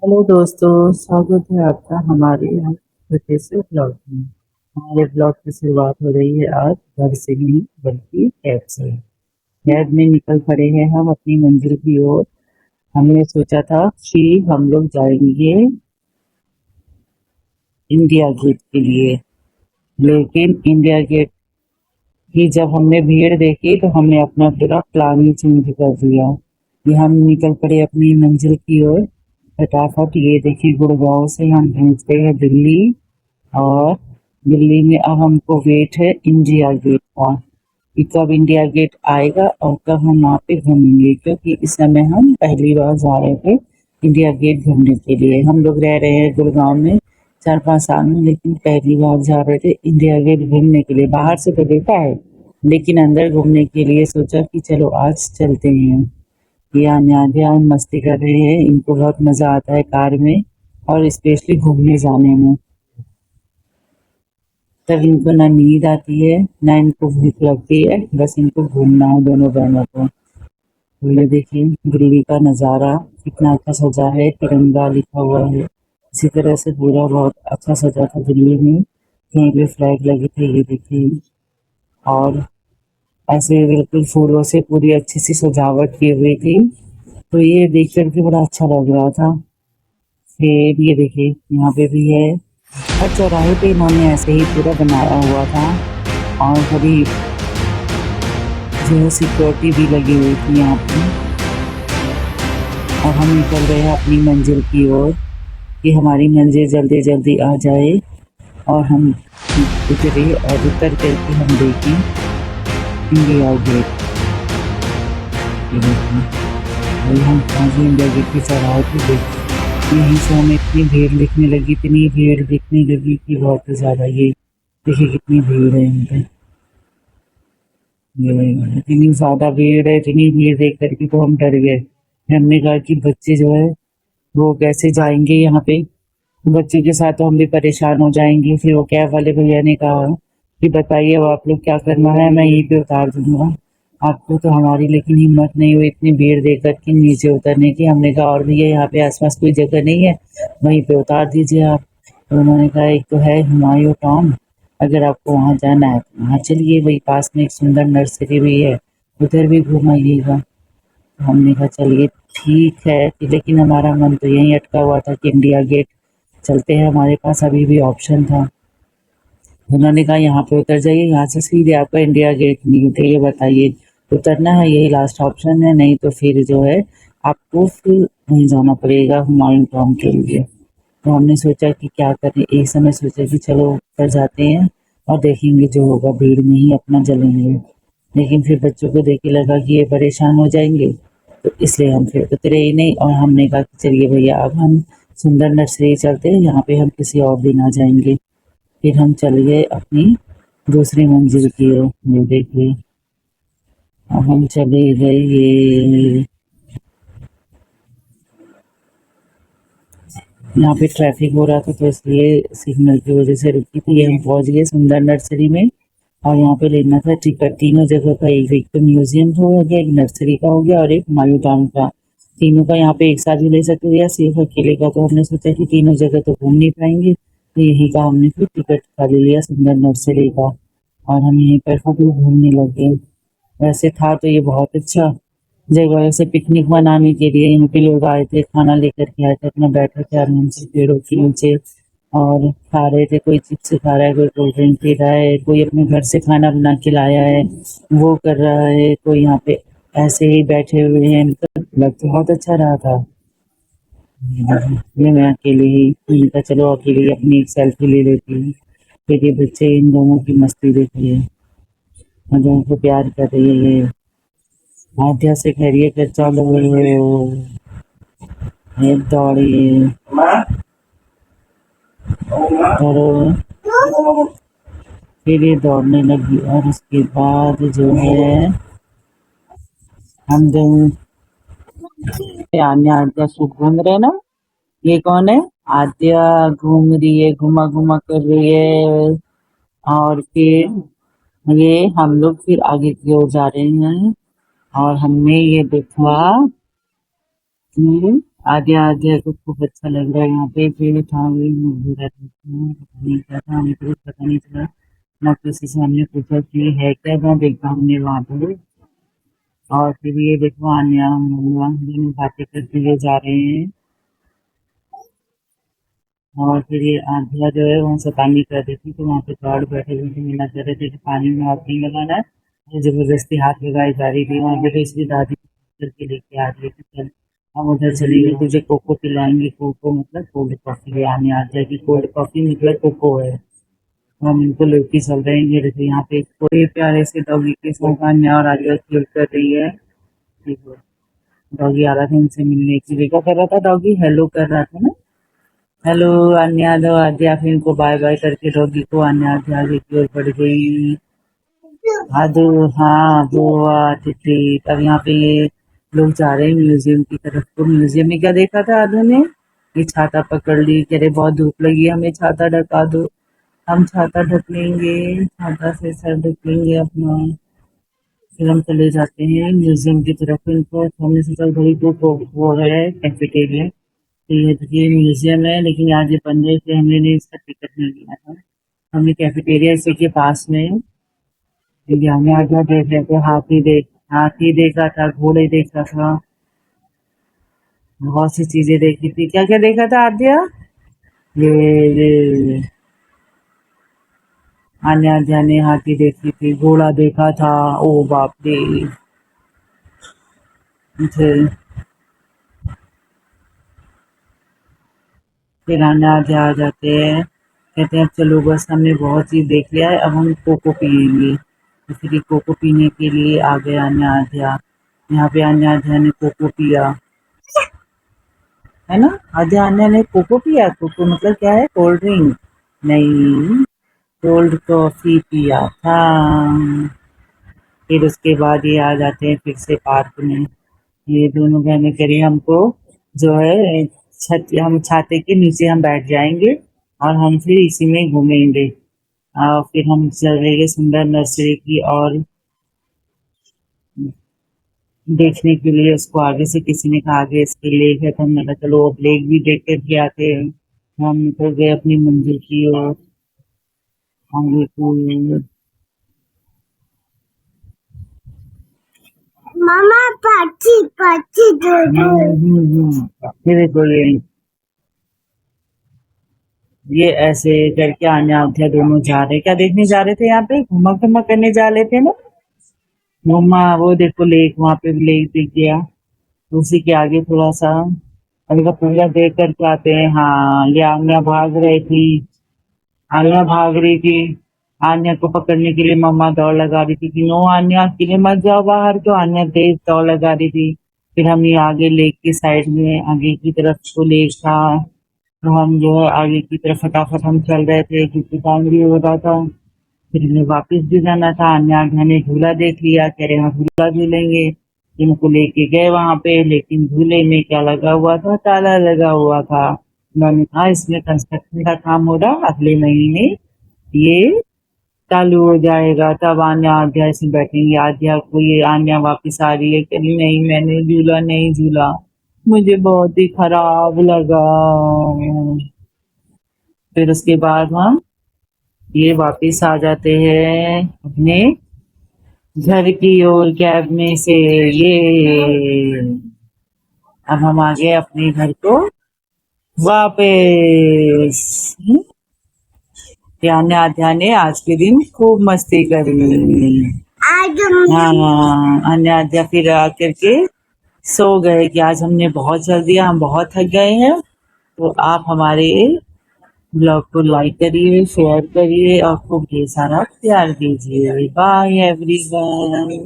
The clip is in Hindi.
हेलो दोस्तों, स्वागत है आपका हमारे यहाँ छोटे से ब्लॉग में। हमारे ब्लॉग की शुरुआत हो रही है आज घर से नहीं बल्कि कैब से। कैब में निकल पड़े हैं हम अपनी मंजिल की ओर। हमने सोचा था कि हम लोग जाएंगे इंडिया गेट के लिए, लेकिन इंडिया गेट की जब हमने भीड़ देखी तो हमने अपना पूरा प्लान ही चेंज कर दिया। ये हम निकल पड़े अपनी मंजिल की ओर फटाफट। ये देखिए, गुड़गांव से हम पहुंचते हैं दिल्ली। और दिल्ली में अब हमको वेट है इंडिया गेट का कि कब इंडिया गेट आएगा और कब हम वहाँ पे घूमेंगे, क्योंकि इस समय हम पहली बार जा रहे थे इंडिया गेट घूमने के लिए। हम लोग रह रहे हैं गुड़गांव में 4-5 साल में, लेकिन पहली बार जा रहे थे इंडिया गेट घूमने के लिए। बाहर से तो देखा है, लेकिन अंदर घूमने के लिए सोचा कि चलो आज चलते हैं। ये आने मस्ती कर रहे हैं, इनको बहुत मजा आता है कार में और स्पेशली घूमने जाने में। तब इनको ना नींद आती है ना इनको भूख लगती है, बस इनको घूमना है दोनों बहनों को। तो ये देखिए दिल्ली का नज़ारा कितना अच्छा सजा है, तिरंगा लिखा हुआ है। इसी तरह से पूरा बहुत अच्छा सजा था दिल्ली में, कहीं पे फ्लैग लगे थे ये देखिए। और ऐसे बिल्कुल फूलों से पूरी अच्छी सी सजावट की हुई थी, तो ये देख करके बड़ा अच्छा लग रहा था। फिर ये देखिए यहाँ पे भी है, हर चौराहे पे इन्होंने ऐसे ही पूरा बनाया हुआ था। और बड़ी जो है सिक्योरिटी भी लगी हुई थी यहाँ पे। और हम निकल रहे हैं अपनी मंजिल की ओर कि हमारी मंजिल जल्दी जल्दी आ जाए और हम उतरे और उतर करके हम देखें इंडिया गेट। ये देखिए, वही हम पहुँचे इंडिया गेट के चौराहे पे। देख, यहीं से हमें इतनी भीड़ दिखने लगी, इतनी भीड़ दिखने लगी कि बहुत ज़्यादा। ये देखिए कितनी भीड़ है यहाँ पे। ये इतनी ज़्यादा भीड़ है, इतनी भीड़ देख करके तो हम डर गए। हमने कहा कि बच्चे जो है वो कैसे जाएंगे यहाँ पे, बच्चे के साथ तो हम भी परेशान हो जाएंगे। फिर वो कैब वाले भैया ने कहा कि बताइए अब आप लोग क्या करना है, मैं यहीं पे उतार दूंगा आपको। तो हमारी लेकिन हिम्मत नहीं हुई इतनी भीड़ देख कर के नीचे उतरने की। हमने कहा और भैया यहाँ पे आसपास कोई जगह नहीं है, वहीं पे उतार दीजिए आप। तो उन्होंने कहा एक तो है हुमायूं टॉम, अगर आपको वहाँ जाना है तो वहाँ चलिए, वही पास में एक सुंदर नर्सरी भी है, उधर भी घुमाइएगा। तो हमने कहा चलिए ठीक है, लेकिन हमारा मन तो यहीं अटका हुआ था कि इंडिया गेट चलते हैं। हमारे पास अभी भी ऑप्शन था। उन्होंने कहा यहाँ पे उतर जाइए, यहाँ से सीधे आपका इंडिया गेट नहीं थे, ये बताइए उतरना है, यही लास्ट ऑप्शन है, नहीं तो फिर जो है आपको फिर वहीं जाना पड़ेगा हुमायूं टॉम के लिए। तो हमने सोचा कि क्या करें, एक समय सोचा कि चलो ऊपर जाते हैं और देखेंगे जो होगा, भीड़ में ही अपना जलेंगे। लेकिन फिर बच्चों को देख के लगा कि ये परेशान हो जाएंगे, तो इसलिए हम फिर उतरे ही नहीं। और हमने कहा कि चलिए भैया अब हम सुंदर नर्सरी चलते हैं, यहाँ पे हम किसी और दिन आ जाएंगे। फिर हम चल गए अपनी दूसरी मंजिल की ओर। ये देखिए अब हम चले गए। ये यहाँ पे ट्रैफिक हो रहा था तो इसलिए सिग्नल की वजह से रुकी थी। ये हम पहुंच गए सुंदर नर्सरी में और यहाँ पे लेना था टिकट तीनों जगह का। एक तो म्यूजियम का हो गया, एक नर्सरी का हो गया और एक मायू टाउन का। तीनों का यहाँ पे एक साथ भी ले सकते थे या सिर्फ अकेले का, तो हमने सोचा कि तीनों जगह तो घूम नहीं पाएंगे, तो यही का हमने फिर टिकट खा लिया सुंदर नर्सरी का। और हम यहीं पर खूब घूमने लगे। वैसे था तो ये बहुत अच्छा जगह, ऐसे पिकनिक मनाने के लिए यहाँ पे लोग आए थे, खाना लेकर के आए थे, अपना बैठे थे आराम से पेड़ों के नीचे और खा रहे थे। कोई चिप्स खा रहा है, कोई कोल्ड ड्रिंक पी रहा है, कोई अपने घर से खाना बना के लाया है वो कर रहा है, कोई यहाँ पे ऐसे ही बैठे हुए हैं। मतलब लग तो बहुत अच्छा रहा था। ये मैं अकेले ही, मैंने कहा चलो अकेले ही अपनी एक सेल्फी ले लेती हूँ। फिर ये बच्चे इन दोनों की मस्ती देखिए, हम दोनों को प्यार कर रही है ये। आध्या से खैरिए कर चलो ये दौड़ी और फिर ये दौड़ने लगी। और उसके बाद जो है हम दोनों आद्या खूब घूम रहे ना। ये कौन है? आद्या घूम रही है, घुमा घुमा कर रही है। और फिर ये हम लोग फिर आगे की ओर जा रहे हैं और हमने ये देखा कि आधे आधे को खूब अच्छा लग रहा है यहाँ पे। फिर था वही मुझे पता नहीं क्या था, हमें तो कुछ पता नहीं चला ना। किसी से हमने पूछा कि है क्या था, देखा हमने वहाँ पे। और फिर ये देखो आन्या हम दोनों बातें करते हुए जा रहे हैं। और फिर ये आंधिया जो है वो शैतानी कर रही थी, तो वहाँ पे गार्ड बैठे हुए थे, मना कर रहे थे कि पानी में हाथ नहीं लगाना है। ये जबरदस्ती हाथ लगाई जा रही थी। वहाँ पे तो इसकी दादी करके लेके आ रही थी, चल हम उधर चली गई, तुझे कोको पिलाएंगे। कोको मतलब कोल्ड कॉफी। आने आ जाएगी, कोल्ड कॉफी मतलब कोको है। हम इनको लेके चल रहे हैं। ये देखो यहाँ पे कोई प्यारे से डॉगी के साथ अन्य और आगे खेल कर रही है। देखो डॉगी आ रहा था इनसे मिलने की, देखा कर रहा था डॉगी, हेलो कर रहा था ना। हेलो अन्य दो आद्या, फिर इनको बाय बाय करके डॉगी को अन्य आद्या आगे की ओर बढ़ गई। आदो हाँ बुआ तिथि। अब यहाँ पे ये लोग जा रहे हैं म्यूजियम की तरफ। तो म्यूजियम में क्या देखा था आदू ने, ये छाता पकड़ ली, कह रहे बहुत धूप लगी है, हमें छाता ढका दो। हम छाता ढक लेंगे, छाता से सर ढक लेंगे अपना। फिर हम चले जाते हैं म्यूजियम की तरफ। इनको हमने सोचा घड़ी तो वो है कैफेटेरिया। तो ये देखिए म्यूजियम है, लेकिन आज ये बंद है इसलिए हमने नहीं इसका टिकट नहीं लिया था। हमने कैफेटेरिया इसी के पास में। ये हमें आगे देख रहे थे, हाथी देखा था, घोड़े देखा था, बहुत सी चीजें देखी थी। क्या क्या देखा था आद्या? ये आने आद्या ने हाथी देखी थी, घोड़ा देखा था। ओ बाप रे। फिर आने आद्या आ जाते हैं, कहते हैं अब चलो बस हमने बहुत चीज देख लिया है, अब हम कोको पियेंगे। तो फिर ये कोको पीने के लिए आ गए अन्य आध्या। यहाँ पे अन्य आध्या ने कोको पिया, है ना। आध्या अन्य ने कोको पिया। कोको मतलब क्या है, कोल्ड ड्रिंक नहीं, कोल्ड कॉफी पिया था। फिर उसके बाद ये आ जाते हैं फिर से पार्क में। ये दोनों बहनें करी हमको जो है छत, हम छाते के नीचे हम बैठ जाएंगे और हम फिर इसी में घूमेंगे। फिर हम चलेंगे सुंदर नर्सरी की और देखने के लिए। उसको आगे से किसी ने कहा आगे इसके लेक है, तो हमने कहा चलो अब लेक भी देख करके आते हैं। हम तो गए अपनी मंजिल की ओर, आगे की। मामा पाची पाची फिर देखो ये ऐसे करके आने आते दोनों जा रहे। क्या देखने जा रहे थे, यहाँ पे घुमा घुमा करने जा रहे थे ना। मम्मा वो देखो लेक, वहां पे लेक दिख गया। उसी के आगे थोड़ा सा अभी का पूरा देख करके आते हैं। हाँ ये आन्या भाग रही थी, आन्या भाग रही थी। आन्या को पकड़ने के लिए मम्मा दौड़ लगा रही थी कि नो आन्या अकेले मत जाओ बाहर, तो आन्या तेज दौड़ लगा रही थी। फिर हम ये आगे लेक की साइड में आगे की तरफ को लेक था, तो हम जो है आगे की तरफ फटाफट हम चल रहे थे क्योंकि टाइम भी हो रहा था। फिर हमें वापस भी जाना था। अन्य ने झूला देख लिया, कह रहे हाँ झूला झूलेंगे। इनको लेके गए वहां पे, लेकिन झूले में क्या लगा हुआ था, ताला लगा हुआ था। उन्होंने कहा इसमें कंस्ट्रक्शन का काम हो रहा, अगले महीने ये चालू हो जाएगा, तब आन्या आध्या इसमें बैठेंगे। आध्या को ये आन्या वापस आ रही है, कह रही नहीं मैंने झूला नहीं झूला, मुझे बहुत ही खराब लगा। फिर उसके बाद हम ये वापिस आ जाते हैं अपने घर की ओर कैब में से। ये अब हम आ गए अपने घर को वापस। यानी आध्या ने आज के दिन खूब मस्ती करी। हाँ अन्य आध्या फिर आकर के सो गए कि आज हमने बहुत चल दिया, हम बहुत थक गए हैं। तो आप हमारे ब्लॉग को लाइक करिए, शेयर करिए और खूब ढेर सारा प्यार दीजिए। Bye everyone.